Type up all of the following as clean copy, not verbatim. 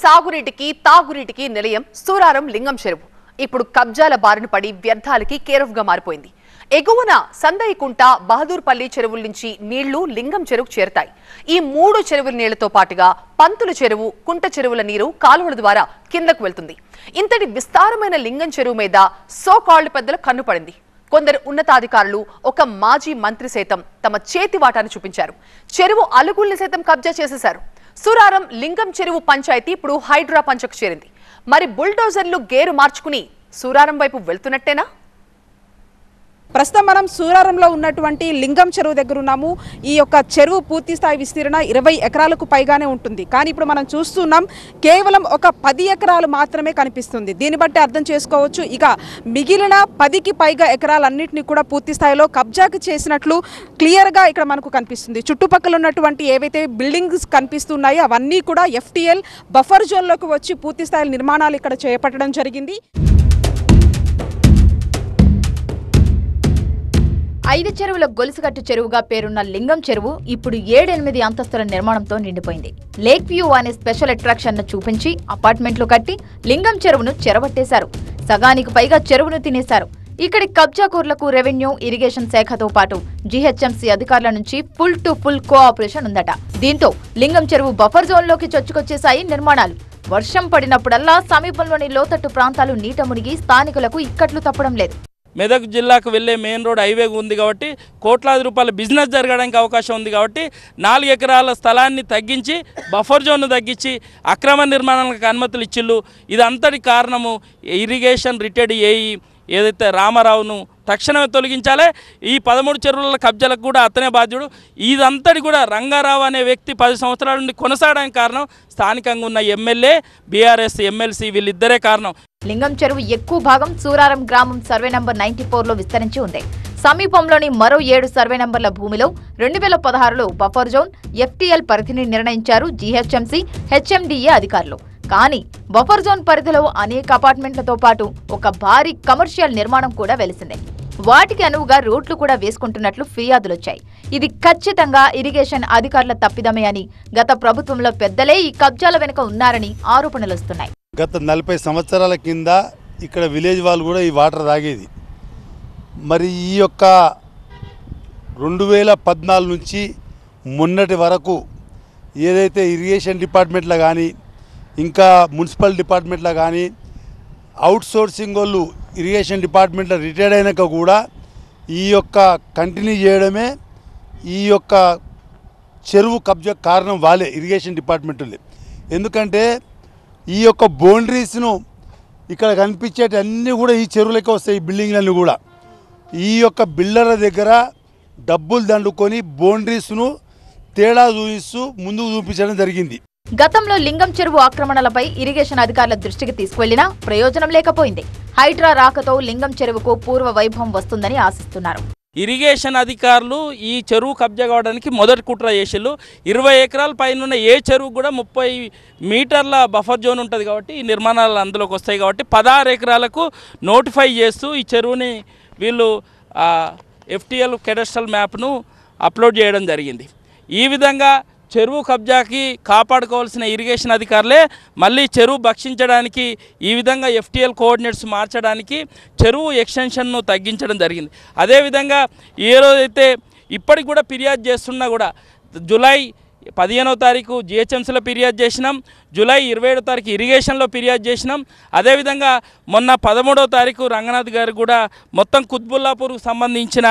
సాగునీటికి తాగునీటికి నిలయం సూరారం లింగం చెరువు ఇప్పుడు కబ్జాల బారిన పడి వ్యర్థాలకి కేరఫ్గా మారిపోయింది. ఎగువన సందయికుంట బహదూర్పల్లి చెరువుల నుంచి నీళ్లు లింగం చెరువుకు చేరుతాయి. ఈ 3 చెరువుల నీళ్లతో పాటుగా పంతుల చెరువు, కుంట చెరువుల నీరు కాలువల ద్వారా కిందకు వెళ్తుంది. ఇంతటి విస్తారమైన లింగం చెరువు మీద సోకాల్డ్ పెద్దల కన్ను పడింది. కొందరు ఉన్నతాధికారులు, ఒక మాజీ మంత్రి సైతం తమ చేతి వాటాను చూపించారు. చెరువు అలుగుల్ని సైతం కబ్జా చేసేశారు. సూరారం లింగం చెరువు పంచాయతీ ఇప్పుడు హైడ్రా పంచకు చేరింది. మరి బుల్డోజర్లు గేరు మార్చుకుని సూరారం వైపు వెళ్తున్నట్టేనా? ప్రస్తుతం మనం సూరారంలో ఉన్నటువంటి లింగం చెరువు దగ్గర ఉన్నాము. ఈ యొక్క చెరువు పూర్తి స్థాయి విస్తీర్ణ 20 ఎకరాలకు పైగానే ఉంటుంది. కానీ ఇప్పుడు మనం చూస్తున్నాం కేవలం ఒక 10 ఎకరాలు మాత్రమే కనిపిస్తుంది. దీన్ని బట్టి అర్థం చేసుకోవచ్చు ఇక మిగిలిన 10కి పైగా ఎకరాలన్నింటినీ కూడా పూర్తి స్థాయిలో కబ్జాకు చేసినట్లు క్లియర్గా ఇక్కడ మనకు కనిపిస్తుంది. చుట్టుపక్కల ఉన్నటువంటి ఏవైతే బిల్డింగ్స్ కనిపిస్తున్నాయో అవన్నీ కూడా FTL బఫర్ జోన్లోకి వచ్చి పూర్తి స్థాయి నిర్మాణాలు ఇక్కడ చేపట్టడం జరిగింది. 5 చెరువుల గొలుసుకట్టు చెరువుగా పేరున్న లింగం చెరువు ఇప్పుడు 7-8 అంతస్తుల నిర్మాణంతో నిండిపోయింది. లేక్ వ్యూ అనే స్పెషల్ అట్రాక్షన్ ను చూపించి అపార్ట్మెంట్లు కట్టి లింగం చెరువును చెరబట్టేశారు. సగానికి పైగా చెరువును తినేశారు. ఇక్కడి కబ్జాకోర్లకు రెవెన్యూ, ఇరిగేషన్ శాఖతో పాటు GHMC అధికారుల నుంచి ఫుల్ టు ఫుల్ కోఆపరేషన్ ఉందట. దీంతో లింగం చెరువు బఫర్ జోన్ లోకి చొచ్చుకొచ్చేశాయి నిర్మాణాలు. వర్షం పడినప్పుడల్లా సమీపంలోని లోతట్టు ప్రాంతాలు నీట మునిగి స్థానికులకు ఇక్కట్లు తప్పడం లేదు. మెదక్ జిల్లాకు వెళ్లే మెయిన్ రోడ్ హైవే ఉంది కాబట్టి కోట్లాది రూపాయల బిజినెస్ జరగడానికి అవకాశం ఉంది కాబట్టి 4 ఎకరాల స్థలాన్ని తగ్గించి బఫర్ జోన్ను తగ్గించి అక్రమ నిర్మాణాలకు అనుమతులు ఇచ్చిళ్ళు. ఇదంతటి కారణము ఇరిగేషన్ రిటైర్డ్ ఏఈ ఏదైతే రామారావును తక్షణమే తొలగించాలి. ఈ 13 చెరువుల కబ్జాలకు కూడా అతనే బాధ్యుడు. ఇదంతటి కూడా రంగారావు అనే వ్యక్తి 10 సంవత్సరాల నుండి కొనసాగడానికి కారణం స్థానికంగా ఉన్న ఎమ్మెల్యే, BRS ఎమ్మెల్సీ వీళ్ళిద్దరే కారణం. లింగం చెరువు ఎక్కువ భాగం సూరారం గ్రామం సర్వే నంబర్ 94లో విస్తరించి ఉంది. సమీపంలోని మరో 7 సర్వే నంబర్ల భూమిలో 2016లో బఫర్ జోన్, FTL పరిధిని నిర్ణయించారు GHMC, HMDA అధికారులు. కానీ బఫర్ జోన్ పరిధిలో అనేక అపార్ట్మెంట్లతో పాటు ఒక భారీ కమర్షియల్ నిర్మాణం కూడా వెలిసింది. వాటికి అనువుగా రోడ్లు కూడా వేసుకుంటున్నట్లు ఫిర్యాదులొచ్చాయి. ఇది ఖచ్చితంగా ఇరిగేషన్ అధికారుల తప్పిదమే అని, గత ప్రభుత్వంలో పెద్దలే ఈ కబ్జాల వెనుక ఉన్నారని ఆరోపణలు వస్తున్నాయి. గత 40 సంవత్సరాల కింద ఇక్కడ విలేజ్ వాళ్ళు కూడా ఈ వాటర్ తాగేది. మరి ఈ యొక్క 2014 నుంచి మొన్నటి వరకు ఏదైతే ఇరిగేషన్ డిపార్ట్మెంట్లో కానీ ఇంకా మున్సిపల్ డిపార్ట్మెంట్లో కానీ అవుట్సోర్సింగ్ వాళ్ళు ఇరిగేషన్ డిపార్ట్మెంట్లో రిటైర్డ్ అయినాక కూడా ఈ యొక్క కంటిన్యూ చేయడమే ఈ యొక్క చెరువు కబ్జా కారణం వాళ్ళే, ఇరిగేషన్ డిపార్ట్మెంట్లే. ఎందుకంటే ఈ యొక్క బౌండరీస్ను ఇక్కడ కనిపించేటన్నీ కూడా ఈ చెరువులకే వస్తాయి. ఈ బిల్డింగ్లన్నీ కూడా ఈ యొక్క బిల్డర్ల దగ్గర డబ్బులు దండుకొని బౌండరీస్ను తేడా చూపిస్తూ ముందుకు చూపించడం జరిగింది. గతంలో లింగం చెరువు ఆక్రమణలపై ఇరిగేషన్ అధికారుల దృష్టికి తీసుకువెళ్లినా ప్రయోజనం లేకపోయింది. హైడ్రా రాకతో లింగం చెరువుకు పూర్వ వైభవం వస్తుందని ఆశిస్తున్నారు. ఇరిగేషన్ అధికారులు ఈ చెరువు కబ్జా కావడానికి మొదటి కుట్ర చేసిళ్ళు. 20 ఎకరాల పైన ఏ చెరువు కూడా 30 మీటర్ల బఫర్ జోన్ ఉంటుంది కాబట్టి ఈ నిర్మాణాలు అందులోకి వస్తాయి కాబట్టి 16 ఎకరాలకు నోటిఫై చేస్తూ ఈ చెరువుని వీళ్ళు FTL కెడస్ట్రల్ మ్యాప్ను అప్లోడ్ చేయడం జరిగింది. ఈ విధంగా చెరువు కబ్జాకి కాపాడుకోవాల్సిన ఇరిగేషన్ అధికారులే మళ్ళీ చెరువు భక్షించడానికి ఈ విధంగా FTL కోఆర్డినేట్స్ మార్చడానికి చెరువు ఎక్స్టెన్షన్ను తగ్గించడం జరిగింది. అదేవిధంగా ఏ రోజైతే ఇప్పటికి కూడా ఫిర్యాదు చేస్తున్నా కూడా జూలై 15వ తారీఖు GHMCలో ఫిర్యాదు చేసినాం, జూలై 27వ తారీఖు ఇరిగేషన్లో ఫిర్యాదు చేసినాం. అదేవిధంగా మొన్న 13వ తారీఖు రంగనాథ్ గారు కూడా మొత్తం కుత్బుల్లాపూర్కు సంబంధించిన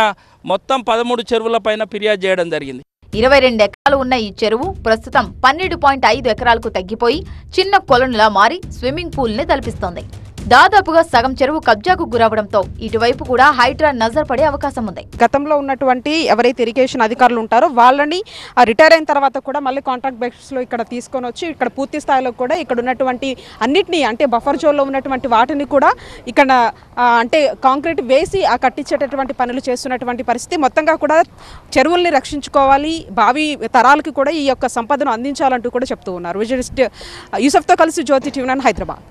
మొత్తం 13 చెరువులపైన ఫిర్యాదు చేయడం జరిగింది. 22 ఎకరాలు ఉన్న ఈ చెరువు ప్రస్తుతం 12.5 ఎకరాలకు తగ్గిపోయి చిన్న కొలనులా మారి స్విమ్మింగ్ పూల్ ని తలపిస్తోంది. దాదాపుగా సగం చెరువు కబ్జాకు గురవడంతో ఇటువైపు కూడా హైడ్రా నజర్ పడే అవకాశం ఉంది. గతంలో ఉన్నటువంటి ఎవరైతే ఇరిగేషన్ అధికారులు ఉంటారో వాళ్ళని రిటైర్ అయిన తర్వాత కూడా మళ్ళీ కాంట్రాక్ట్ బేస్లో ఇక్కడ తీసుకొని వచ్చి ఇక్కడ పూర్తి స్థాయిలో కూడా ఇక్కడ ఉన్నటువంటి అన్నిటినీ అంటే బఫర్ జోన్లో ఉన్నటువంటి వాటిని కూడా ఇక్కడ అంటే కాంక్రీట్ వేసి కట్టించేటటువంటి పనులు చేస్తున్నటువంటి పరిస్థితి. మొత్తంగా కూడా చెరువుల్ని రక్షించుకోవాలి, భావి తరాలకి కూడా ఈ యొక్క సంపదను అందించాలంటూ కూడా చెప్తూ ఉన్నారు. విజయనిస్ట్ యూసఫ్తో కలిసి జ్యోతి టీవీ9 హైదరాబాద్.